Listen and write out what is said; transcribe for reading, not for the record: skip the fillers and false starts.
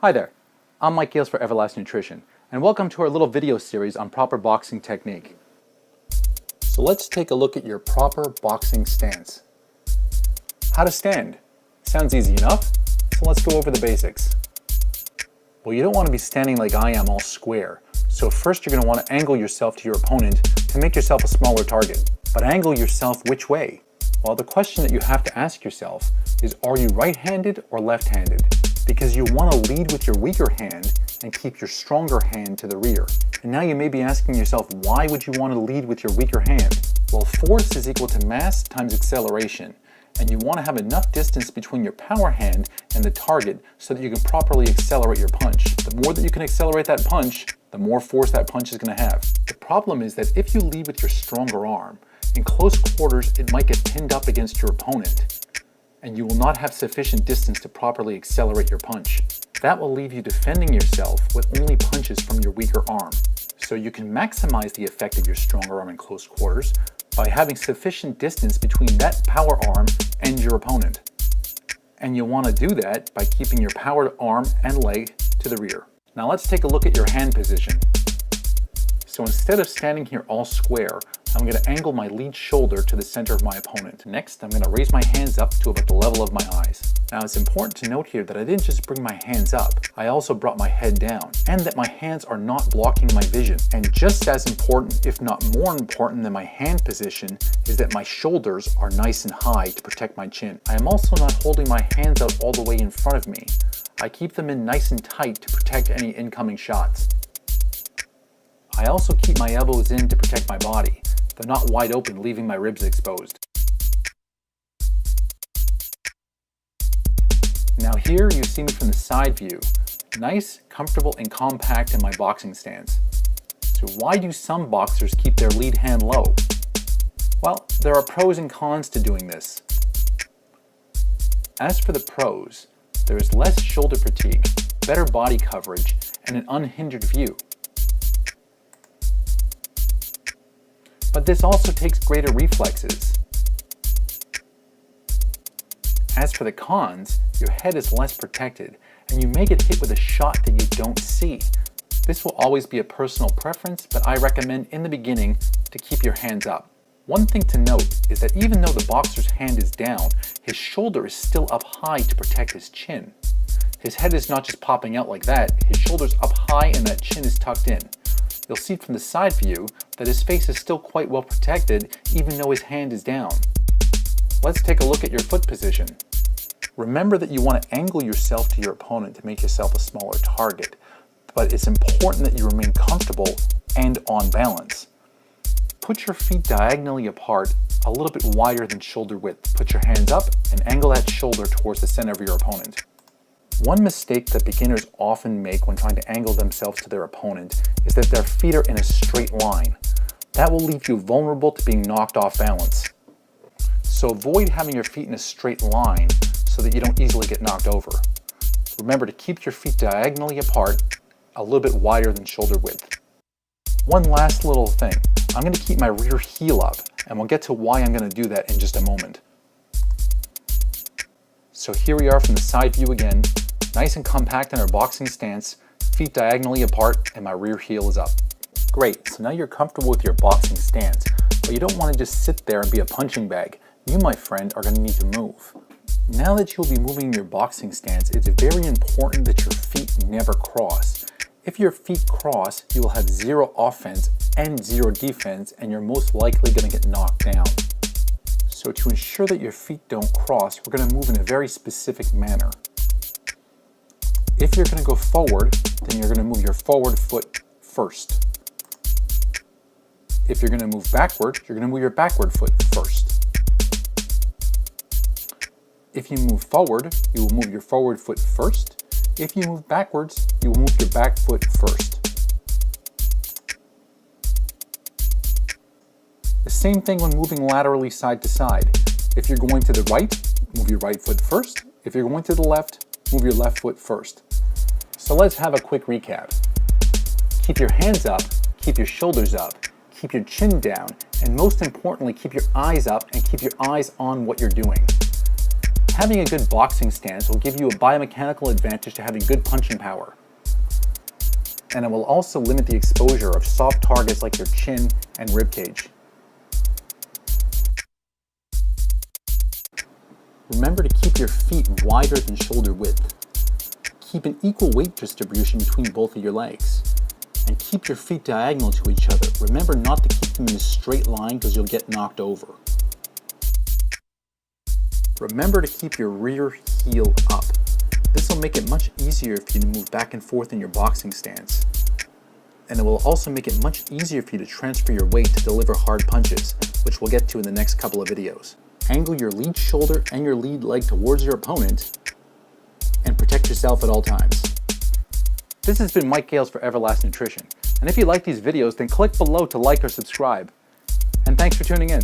Hi there, I'm Mike Gales for Everlasting Nutrition, and welcome to our little video series on proper boxing technique. So let's take a look at your proper boxing stance. How to stand. Sounds easy enough, so let's go over the basics. Well, you don't want to be standing like I am, all square. So first you're going to want to angle yourself to your opponent to make yourself a smaller target. But angle yourself which way? Well, the question that you have to ask yourself is, are you right-handed or left-handed? Because you want to lead with your weaker hand and keep your stronger hand to the rear. And now you may be asking yourself, why would you want to lead with your weaker hand? Well, force is equal to mass times acceleration. And you want to have enough distance between your power hand and the target so that you can properly accelerate your punch. The more that you can accelerate that punch, the more force that punch is going to have. The problem is that if you lead with your stronger arm, in close quarters it might get pinned up against your opponent, and you will not have sufficient distance to properly accelerate your punch. That will leave you defending yourself with only punches from your weaker arm. So you can maximize the effect of your stronger arm in close quarters by having sufficient distance between that power arm and your opponent. And you'll want to do that by keeping your powered arm and leg to the rear. Now let's take a look at your hand position. So instead of standing here all square, I'm going to angle my lead shoulder to the center of my opponent. Next, I'm going to raise my hands up to about the level of my eyes. Now it's important to note here that I didn't just bring my hands up, I also brought my head down, and that my hands are not blocking my vision. And just as important, if not more important than my hand position, is that my shoulders are nice and high to protect my chin. I am also not holding my hands out all the way in front of me. I keep them in nice and tight to protect any incoming shots. I also keep my elbows in to protect my body. They're not wide open, leaving my ribs exposed. Now here you see me from the side view. Nice, comfortable, and compact in my boxing stance. So why do some boxers keep their lead hand low? Well, there are pros and cons to doing this. As for the pros, there is less shoulder fatigue, better body coverage, and an unhindered view. But this also takes greater reflexes. As for the cons, your head is less protected, and you may get hit with a shot that you don't see. This will always be a personal preference, but I recommend in the beginning to keep your hands up. One thing to note is that even though the boxer's hand is down, his shoulder is still up high to protect his chin. His head is not just popping out like that, his shoulder's up high and that chin is tucked in. You'll see from the side view that his face is still quite well protected even though his hand is down. Let's take a look at your foot position. Remember that you want to angle yourself to your opponent to make yourself a smaller target, but it's important that you remain comfortable and on balance. Put your feet diagonally apart, a little bit wider than shoulder width. Put your hands up and angle that shoulder towards the center of your opponent. One mistake that beginners often make when trying to angle themselves to their opponent is that their feet are in a straight line. That will leave you vulnerable to being knocked off balance. So avoid having your feet in a straight line so that you don't easily get knocked over. Remember to keep your feet diagonally apart, a little bit wider than shoulder width. One last little thing. I'm going to keep my rear heel up, and we'll get to why I'm going to do that in just a moment. So here we are from the side view again, nice and compact in our boxing stance, feet diagonally apart, and my rear heel is up. Great, so now you're comfortable with your boxing stance, but you don't want to just sit there and be a punching bag. You, my friend, are going to need to move. Now that you'll be moving in your boxing stance, it's very important that your feet never cross. If your feet cross, you will have zero offense and zero defense, and you're most likely going to get knocked down. So to ensure that your feet don't cross, we're going to move in a very specific manner. If you're going to go forward, then you're going to move your forward foot first. If you're going to move backward, you're going to move your backward foot first. If you move forward, you will move your forward foot first. If you move backwards, you will move your back foot first. The same thing when moving laterally side to side. If you're going to the right, move your right foot first. If you're going to the left, move your left foot first. So let's have a quick recap. Keep your hands up, keep your shoulders up, keep your chin down, and most importantly, keep your eyes up and keep your eyes on what you're doing. Having a good boxing stance will give you a biomechanical advantage to having good punching power. And it will also limit the exposure of soft targets like your chin and ribcage. Remember to keep your feet wider than shoulder width. Keep an equal weight distribution between both of your legs. And keep your feet diagonal to each other. Remember not to keep them in a straight line because you'll get knocked over. Remember to keep your rear heel up. This will make it much easier for you to move back and forth in your boxing stance. And it will also make it much easier for you to transfer your weight to deliver hard punches, which we'll get to in the next couple of videos. Angle your lead shoulder and your lead leg towards your opponent and protect yourself at all times. This has been Mike Gales for Everlast Nutrition. And if you like these videos, then click below to like or subscribe. And thanks for tuning in.